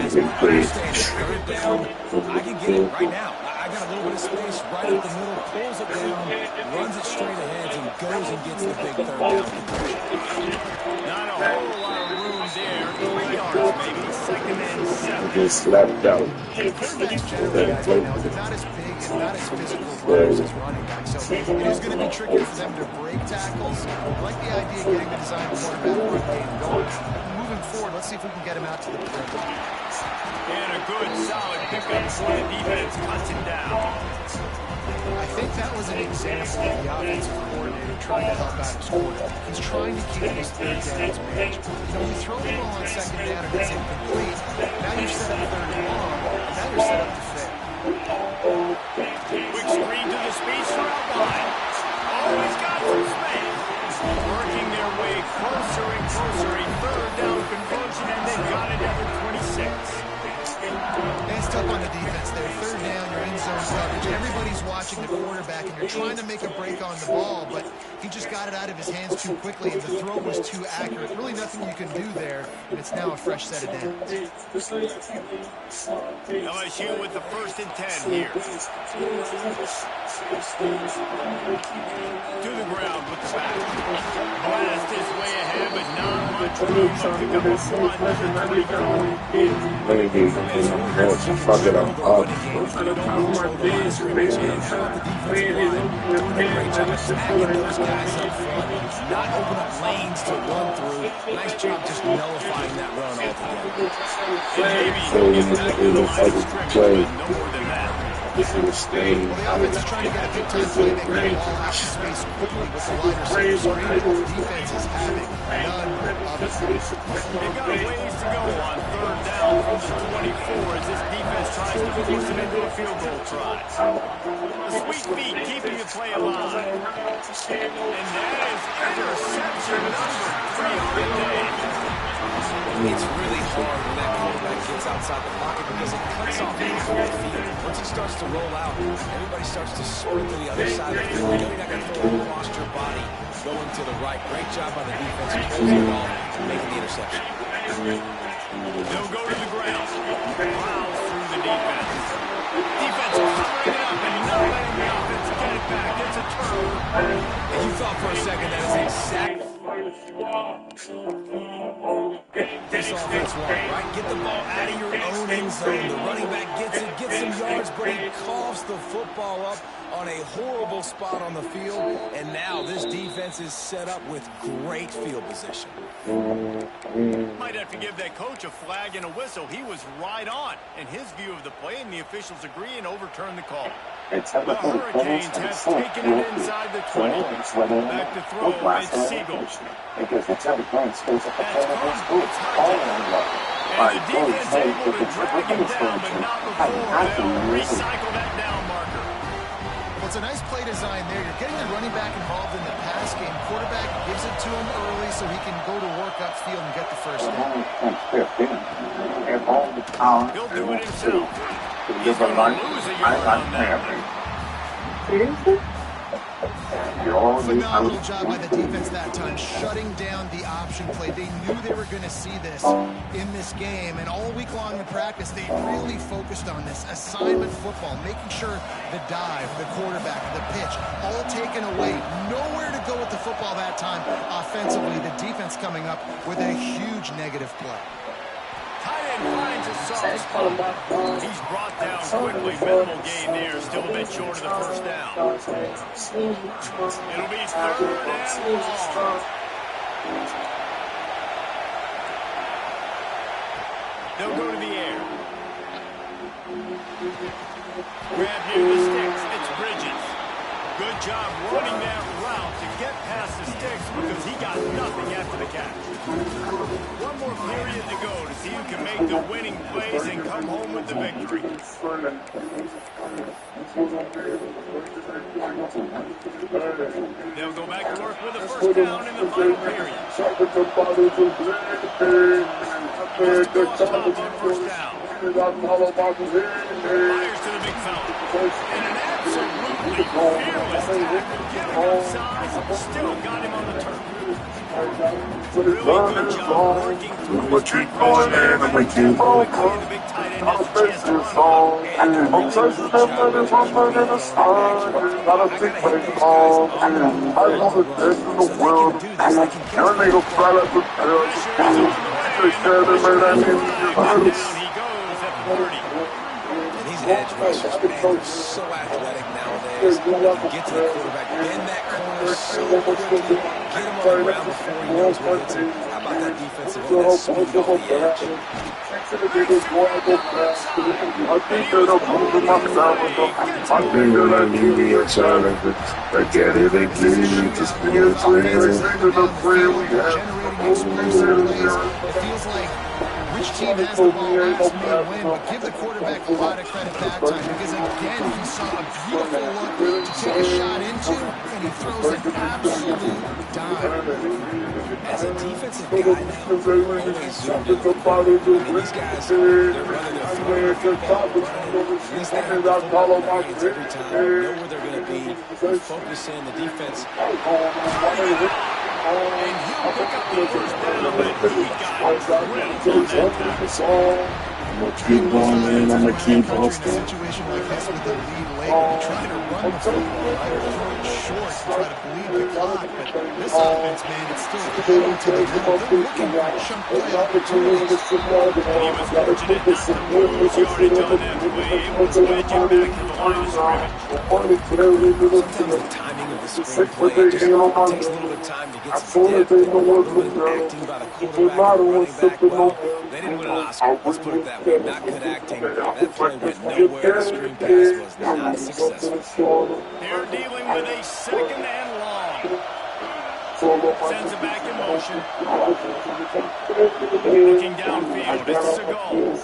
[SPEAKER 4] to I can get it right now. I got a little bit of space right up the middle, pulls it down, runs it straight ahead, and goes and gets the big 3rd down conversion.
[SPEAKER 2] Not a whole lot of room there. 3 yards, maybe. 2nd and 7.
[SPEAKER 6] Just slapped out.
[SPEAKER 3] Quarterbacks generally, guys, you know, they're not as big and not as physical runners as running backs. So it is going to be tricky for them to break tackles. I like the idea of getting the design quarterback run game going. Moving forward, let's see if we can get him out to the perimeter.
[SPEAKER 2] And a good, solid pickup for the defense. Cuts him down.
[SPEAKER 3] I think that was an example of the offensive coordinator trying to help out his quarterback. He's trying to keep his 3rd downs manageable. You know, you throw the ball on 2nd down and it's incomplete. Now you're set up 3rd and long. Now you're set up to fail.
[SPEAKER 2] Quick screen to the speedster out wide. Oh, he's got some space. Working their way closer and closer. A third down conversion, and they got it at the 26.
[SPEAKER 3] It's tough on the defense there. Third down, you're in zone coverage. Everybody's watching the quarterback, and you're trying to make a break on the ball, but he just got it out of his hands too quickly, and the throw was too accurate. Really nothing you can do there, and it's now a fresh set of downs.
[SPEAKER 2] LSU with the 1st and 10 here. To the ground with the back. Blast his way ahead, but not much room to pick up a front as the 20
[SPEAKER 6] Fuck it up.
[SPEAKER 4] Not open up lanes to run through. Nice job just nullifying that run altogether.
[SPEAKER 6] This is a stain.
[SPEAKER 3] Well, the offense is trying to get a big time play. They get all out of space quickly with the wide receiver screen. The defense is having none of it.
[SPEAKER 2] They've got a ways to go on 3rd down from the 24 as this defense tries to force them into a field goal try. The sweet feet keeping the play alive. And that is interception number 3 on the day.
[SPEAKER 4] It's really hard when that quarterback gets outside the pocket because it cuts off half of the field. Once he starts to roll out, everybody starts to sprint to the other side of the field. You know you're not going to throw across your body going to the right. Great job by the defense closing it off and making the interception.
[SPEAKER 2] They'll go to the ground. Plows through the defense. Defense covering it up and not letting the offense get it back. It's a turnover.
[SPEAKER 4] And you thought for a second that is exactly this offense wants, right? Get the ball out of your own end zone. The running back gets it, gets some yards, but he coughs the football up on a horrible spot on the field. And now this defense is set up with great field position.
[SPEAKER 2] Might have to give that coach a flag and a whistle. He was right on in his view of the play, and the officials agree and overturn the call. The Hurricanes have taken it inside the 20. Back to throw, it's Siegel. That's caught. It's hijacked. And the defense able to drag him down, but not before they'll recycle that down marker.
[SPEAKER 3] Well, it's a nice play design there. You're getting the running back involved in the pass game. Quarterback gives it to him early so he can go to work upfield and get the first down.
[SPEAKER 2] He'll do it himself. He's going to lose a yard on that.
[SPEAKER 3] Phenomenal job by the defense that time, shutting down the option play. They knew they were going to see this in this game, and all week long in practice, they really focused on this assignment football, making sure the dive, the quarterback, the pitch, all taken away. Nowhere to go with the football that time offensively. The defense coming up with a huge negative play.
[SPEAKER 2] Tight end finds a soft spot. He's brought down quickly. Minimal gain there. Still a bit short of the first down. It'll be 3rd and long. They'll go to the air. Grab near the sticks. It's Bridges. Good job running that route to get past the sticks because he got nothing after the catch. One more period to go to see who can make the winning plays and come home with the victory. They'll go back to work with a first down in the final period. First down. Fires to the big fella. And an absolutely fearless tackle. Giving him size, still got him on the turf. Really good job working through his
[SPEAKER 9] keep going in, I'm gonna keep on going.
[SPEAKER 2] The big tight end has a chance to run.
[SPEAKER 9] I'm touching that money, my money in the sky. Not a big play call. I want the best in the world. Your nigga fly like the tail. They said they made that nigga.
[SPEAKER 2] Down he goes at the 30.
[SPEAKER 4] And these edge rushers, man, they're so athletic nowadays. Get to the quarterback, bend that corner so quickly, get him on the ground before he knows what hits him. How about that defensive end, that speed off the edge?
[SPEAKER 6] I think that I need me a challenge. I get it again, just be a
[SPEAKER 3] Generating explosive plays. It feels like we which team has the ball last may win, but give the quarterback a lot of credit that time because, again, he saw a beautiful look to take a shot into, and he throws an absolute dime.
[SPEAKER 4] As a defensive guy now, we're always zoomed in. I mean, these guys, they're running their football, at least they have the football experience every time. They know where they're going to be. They focus in the defense.
[SPEAKER 1] And he'll pick up the first down, but he got drilled.
[SPEAKER 6] I'm going to keep going, man. I'm going to keep on.
[SPEAKER 3] In a situation like this with the lead late, you're trying to run the football, right? Or throw it short to try to bleed the clock. But this offense, man, it's still going to the middle. They're looking for chunk play opportunities.
[SPEAKER 1] He was fortunate not to lose yardage on that play. Able to wedge it back to the line of scrimmage.
[SPEAKER 4] Sometimes the timing of the screenplay just takes a little bit of time to get some depth, a little bit of acting by the quarterback and running back. Well, they didn't win an Oscar. Let's put it that way. Not good acting. That play went nowhere. The screen pass was not successful.
[SPEAKER 1] They're dealing with a second and long. Sends it back in motion. Looking downfield. It's Seagal.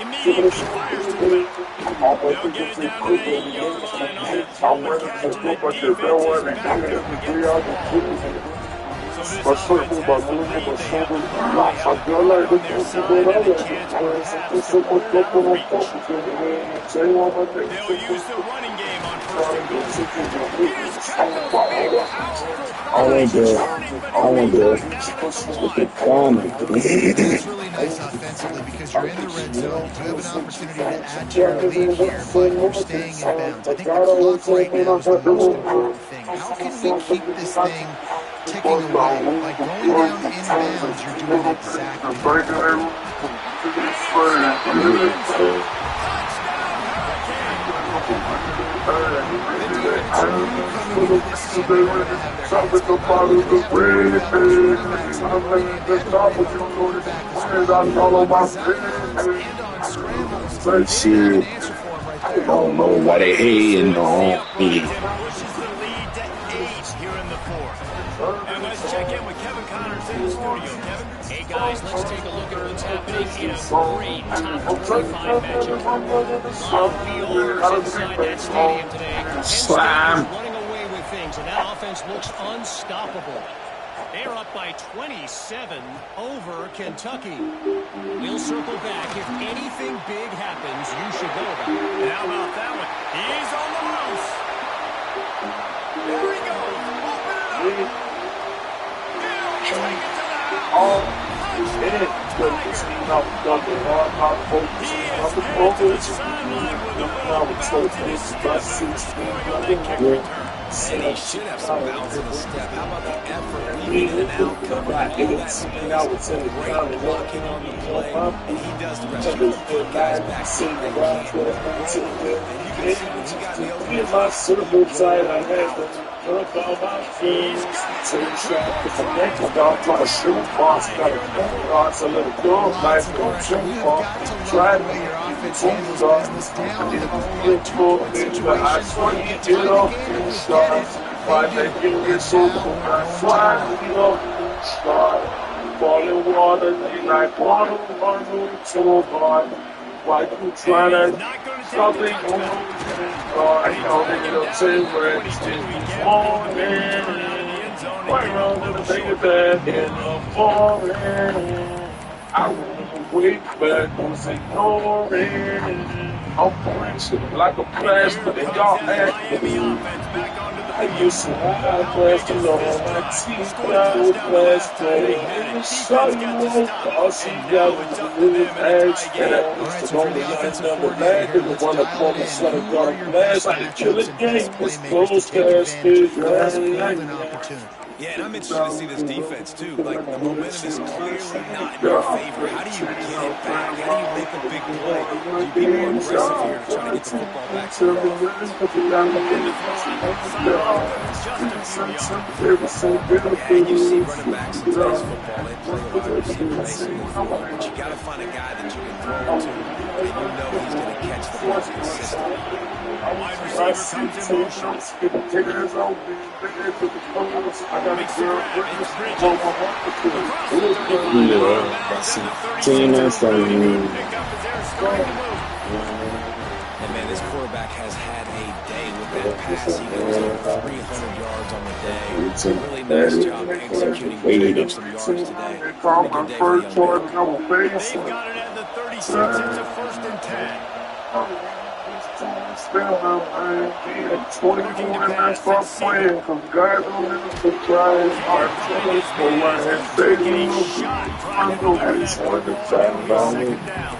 [SPEAKER 1] Immediately fires to the middle. They'll get it down to the 8-yard line on that throw catch, and the defense is back up again. So this offense has the lead. They have to hurry up on their side and a chance perhaps to work it out repeat. They'll use the running game on first and goal. Here's Kevin,
[SPEAKER 6] I want to look at Connie.
[SPEAKER 3] It's really nice offensively because you're in the red zone. You have an opportunity to add to your lead here, but you're staying in bounds. I think the clock right now is the most important thing. How can we keep this thing ticking away? Like going down in bounds, you're doing exactly
[SPEAKER 6] Shit. I don't know why they hating on me.
[SPEAKER 1] And let's check in with Kevin Connors in the studio. Kevin?
[SPEAKER 5] Hey, guys, let's take a look at what's happening in a great top 25 matchup. On wheels inside that stadium today.
[SPEAKER 6] Slam.
[SPEAKER 5] Running away with things, and that offense looks unstoppable. They're up by 27 over Kentucky. We'll circle back. If anything big happens, you should know about it.
[SPEAKER 1] And how about that one? He's on the loose. There he goes. Open it up. He'll take it to the house. He is headed to the sideline with a little bounce in his step after scoring on that kick return.
[SPEAKER 4] And he should have some bounce in his step. How about the effort leading in and out, covering all that space, great blocking on the play, and he does the rest of it. Put guys back so they can't. And you can see what you got in the open.
[SPEAKER 9] Falling water, like water, why you trying to stop it? I know that you'll say where it's morning. Why wrong to take it back in the morning? I won't wait back, was ignoring. I'm pouring like a plastic in y'all act. I used to have plastic on my teeth, but I was plastic. So you won't cause you got with the little bags. And I used to only number bag, and the one that called me son of God glass. I could kill a game, this close casket.
[SPEAKER 4] Yeah, and I'm interested to see this defense, too. Like, the momentum is clearly not in your favor. How do you get it back? How do you make a big play? Do you be more aggressive here to try to get the football back to the and you see running backs in today's football. They play a lot of receiver base, but you got to find a guy that you can throw to. and you know he's going to catch the ball consistently.
[SPEAKER 1] Wide receiver comes in motion. Makes the grab. It's Bridges.
[SPEAKER 4] And man, this quarterback has had a day with that pass. He goes over 300 yards on the day. Really nice job executing, picking up some yards today. Pretty good day for the young man.
[SPEAKER 1] They've got it at the 36. It's a 1st and 10.
[SPEAKER 9] Spell my mind, 24 and I start playing, cause God don't let us try his heart. For what has Satan I know that's what the time down.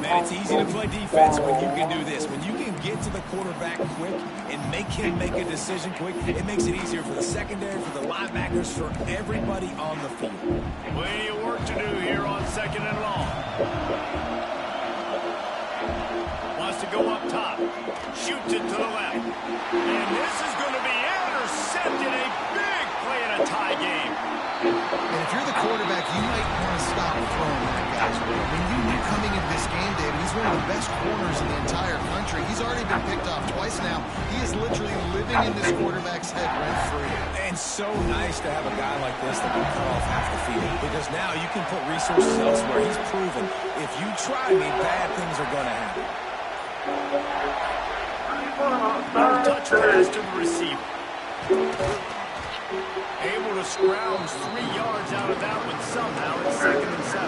[SPEAKER 4] Man, it's easy to play defense when you can do this. When you can get to the quarterback quick and make him make a decision quick, it makes it easier for the secondary, for the linebackers, for everybody on the field.
[SPEAKER 1] Plenty of work to do here on 2nd and long. Wants to go up top. Shoots it to the left. And this is going to be intercepted. A big play in a tie game.
[SPEAKER 3] And if you're the quarterback, you might want to stop throwing that guy's way. I mean, you knew coming into this game, David, he's one of the best corners in the entire country. He's already been picked off twice now. He is literally living in this quarterback's head rent-free.
[SPEAKER 4] And so nice to have a guy like this that can cut off half the field, because now you can put resources elsewhere. He's proven if you try me, bad things are going to happen.
[SPEAKER 1] Touch pass to the receiver. Able to scrounge 3 yards out of that one somehow. It's 2nd and 7.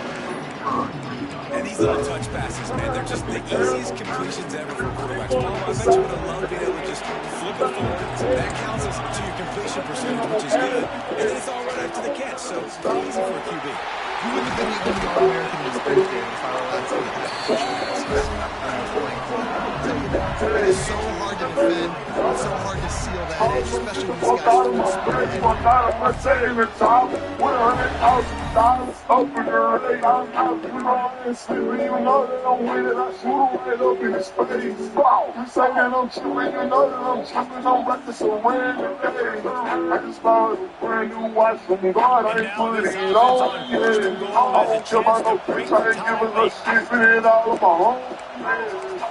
[SPEAKER 4] And these little touch passes, man, they're just the easiest completions ever for quarterbacks. Paul, I bet you would have loved being able to just flip it forward. That counts as to your completion percentage, which is good. And then it's all right after the catch, so it's pretty easy for a QB.
[SPEAKER 3] You wouldn't have been able to be All-American in this big game if I were allowed to see that position. It is so hard to defend. It's so hard to seal that edge, especially when these guys are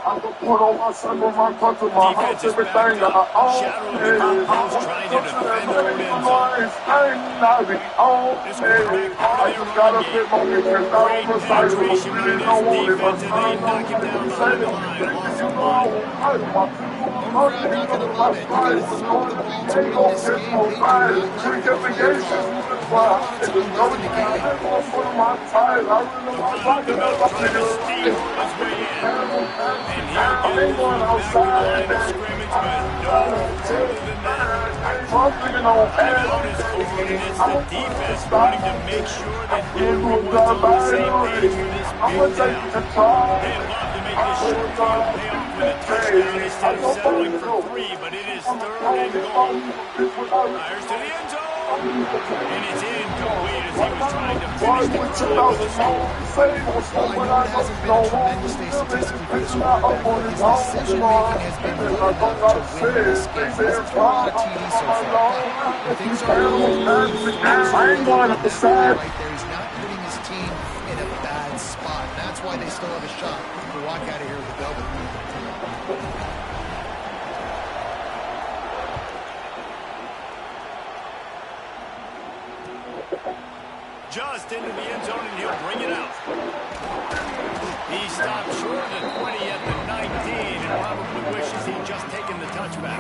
[SPEAKER 9] I can put on my son, my country, my house, everything I own. I just gotta fit my pictures out on the side of the really don't want it, but I'm not going to say it.
[SPEAKER 3] not going to love it. You got to throw the ball to win this
[SPEAKER 1] defense wanting to make sure that everyone's on the same page for this big down. They'd love to make this short field pay off with a touchdown instead of settling for 3, but it is 3rd and goal. Fires to the end zone. And it's incomplete as he was trying to finish the drive.
[SPEAKER 3] Well, hasn't been a tremendous day statistically for this quarterback, but his decision-making has been good enough to win this game. He hasn't thrown a lot of TDs so far, but things are going right there. He's not putting his team in a bad spot. That's why they still have a shot to walk out of here with the Velvet.
[SPEAKER 1] Just into the end zone, and he'll bring it out. He stopped short of the 20 at the 19 and probably wishes he'd just taken the touchback.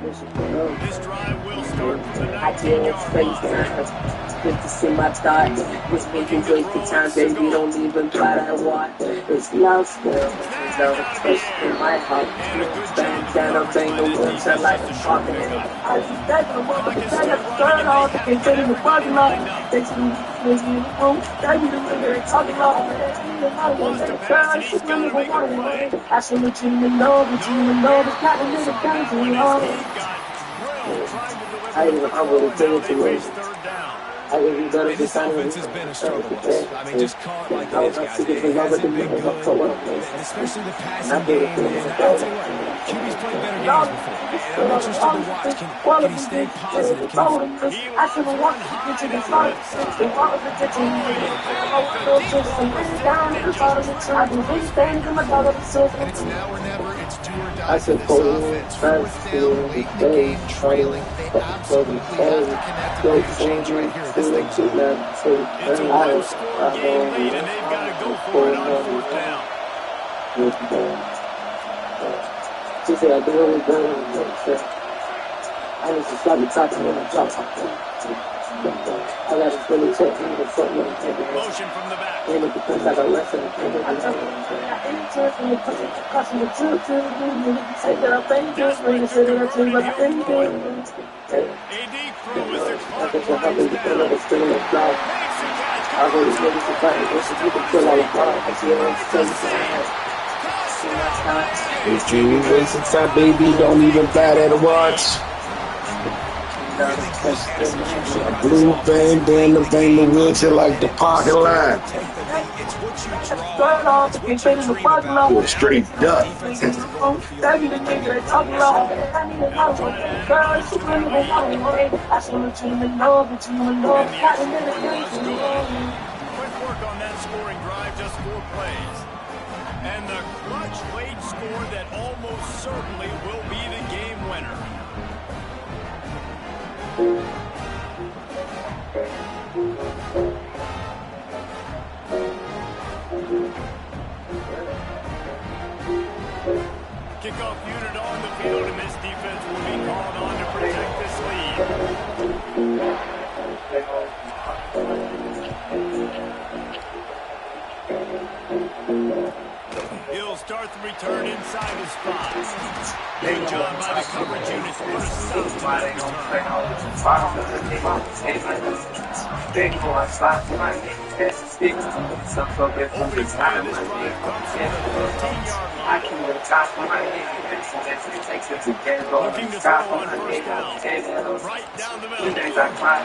[SPEAKER 1] This drive will start from the 19-yard line.
[SPEAKER 11] Good to see my thoughts. It's making great good time, baby. Don't even try to watch. It's love still. It's love expression in my heart. Stand down, I'm saying the words I like to talk in it. I was expecting a moment to turn up the third off. Can't turn in the parking lot. Takes me in the room. Tell you the nigga talking about it. I should let you know that you know the kind of nigga comes in your heart. I really think it's a
[SPEAKER 6] Man, this offense has been a struggle bus. I mean, just call it like it is, guys. It hasn't been good, especially the passing game. And I'll tell you what, QB's played better games before. And I'm interested to watch. Can he stay positive?
[SPEAKER 3] And it's now or never. It's do or die for this offense. Fourth down, late in the game, trailing. They absolutely have to connect and make a change right here. This thing's over.
[SPEAKER 2] It's a one-score game lead, and they've got to go for it on fourth down.
[SPEAKER 11] I need to start talking when I drop something. I got to really check in the front line.
[SPEAKER 2] Motion from the back.
[SPEAKER 11] And it becomes like a lesson. I tell you, I interest in the person crossing the two, say that I think this way, you say that I tell you what I think.
[SPEAKER 2] A deep throw is the
[SPEAKER 11] I think you're helping to feel like a still in the cloud. I really feel this is like a person you can feel all apart. I see it on the face.
[SPEAKER 6] If you wasting time, baby, don't even bother to watch. A blue bandana, bang the wheelchair like the parking lot. You're straight duck.
[SPEAKER 2] Quick work on that scoring drive, just 4 plays. And the clutch late score that almost certainly will be the game winner. Kickoff unit on the field, and this defense will be called on to protect this lead. He'll start the return inside his spot. Good job by the coverage unit to put a stop to that looking to throw on first down. Right down the middle. It's caught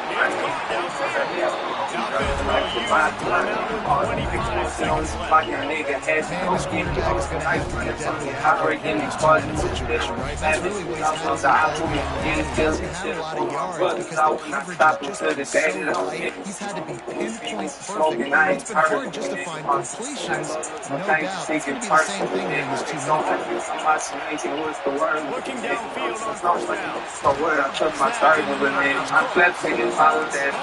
[SPEAKER 2] downfield.
[SPEAKER 3] He's had to be pinpoint perfect. It's been hard just to find completions. No doubt. It's going to be the same thing in these 2 minutes.
[SPEAKER 2] Looking downfield on first down.
[SPEAKER 11] I'm flexing and follow that.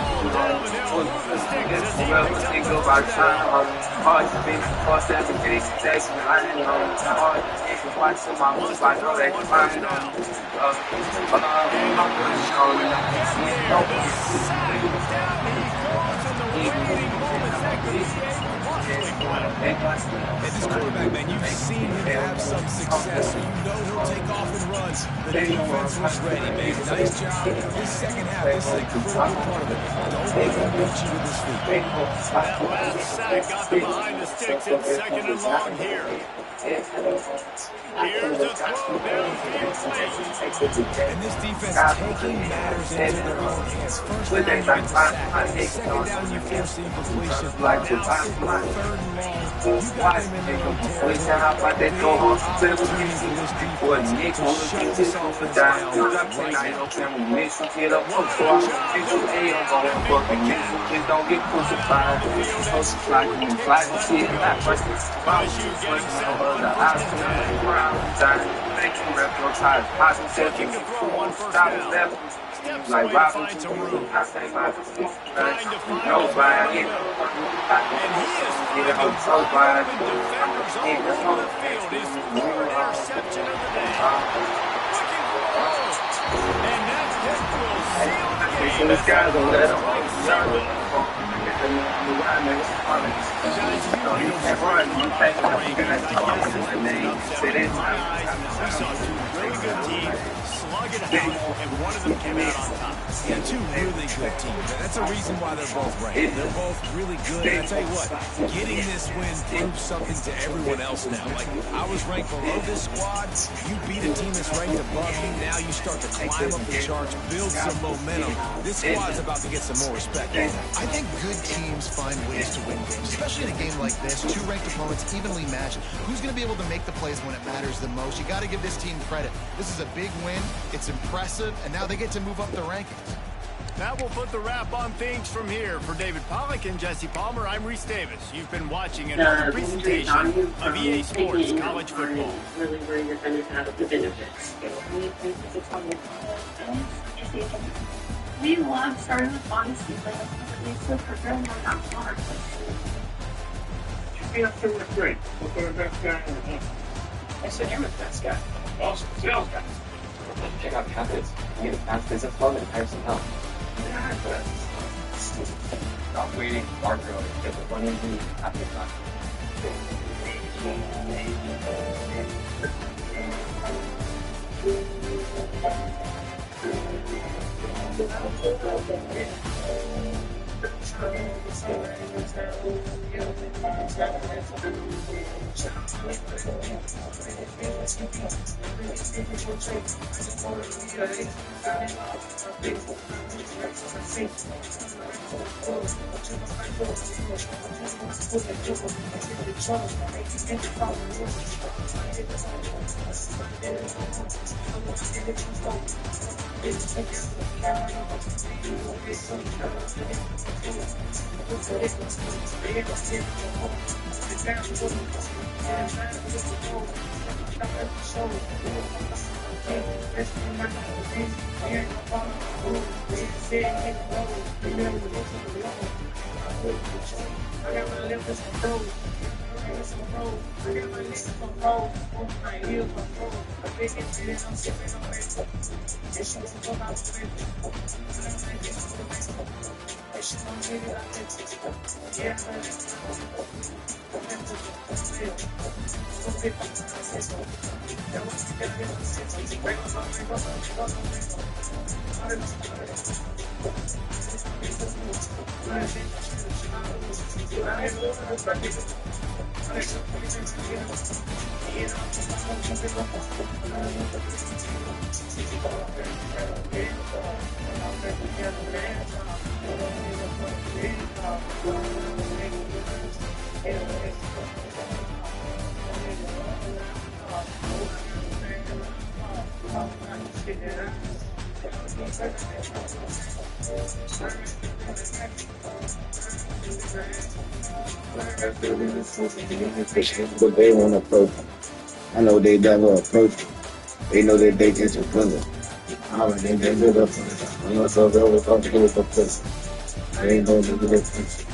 [SPEAKER 6] And this quarterback, man, you've seen him have some success, so you know he'll take off and run. The defense was ready, man. Nice job. This second half, this is a critical part of it. Don't let him beat you with his feet.
[SPEAKER 2] That last sack got them behind the sticks. It's second and long here. Here's a throw downfield late.
[SPEAKER 6] And this defense taking matters into their own hands. First down, you get the sack. Second down, you force the incompletion. Now, third and long, you got them in their own territory. Big opportunity for this defense to shut this offense down right
[SPEAKER 2] Looking to throw on first down. Steps away to find some room. Trying to find nobody. And he is fighting the defenders all over the field. His 4th interception of the day. Looking for a hook. And that hit will seal the game. This guy's a little guys, you know, we saw 2 really good good teams slug it out, and one of them came out on top.
[SPEAKER 4] Yeah, two really good teams. That's a reason why they're both ranked. They're both really good. And I tell you what, getting this win proves something to everyone else now. Like, I was ranked below this squad. You beat a team that's ranked above you. Now you start to climb up the charts, build some momentum. This squad's about to get some more respect.
[SPEAKER 3] I think good teams find ways to win games, especially in a game like this. Two ranked opponents evenly matched. Who's going to be able to make the plays when it matters the most? You got to give this team credit. This is a big win. It's impressive, and now they get to move up the rankings.
[SPEAKER 2] That will put the wrap on things from here. For David Pollack and Jesse Palmer, I'm Reese Davis. You've been watching another presentation of EA Sports College Football.
[SPEAKER 11] Really where you're going to have the benefits.
[SPEAKER 7] We love starting with honesty, but at least with her girl, we're not smart.
[SPEAKER 9] She's been up to the great. Look at the best guy in the game.
[SPEAKER 10] I said you're the best guy.
[SPEAKER 9] Awesome sales guy.
[SPEAKER 10] Check out Captains. You get a fast business club and hire some help. Stop waiting, start growing. Get the money you need after the time.
[SPEAKER 12] But they want to approach. I know they never approach. They know that they get your brother. All right, they build up for this. I'm not so very comfortable with the place. They ain't going to do this.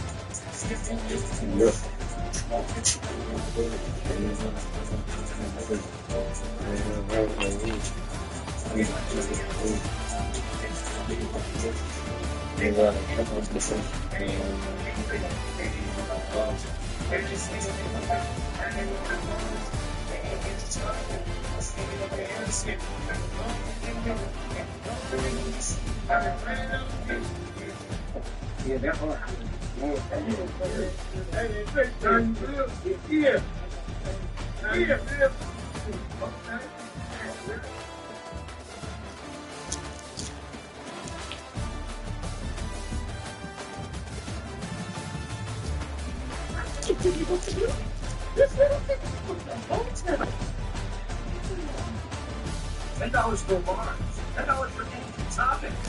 [SPEAKER 9] Yeah, that's all right. Yeah. $10 for bars. $10 for any topic.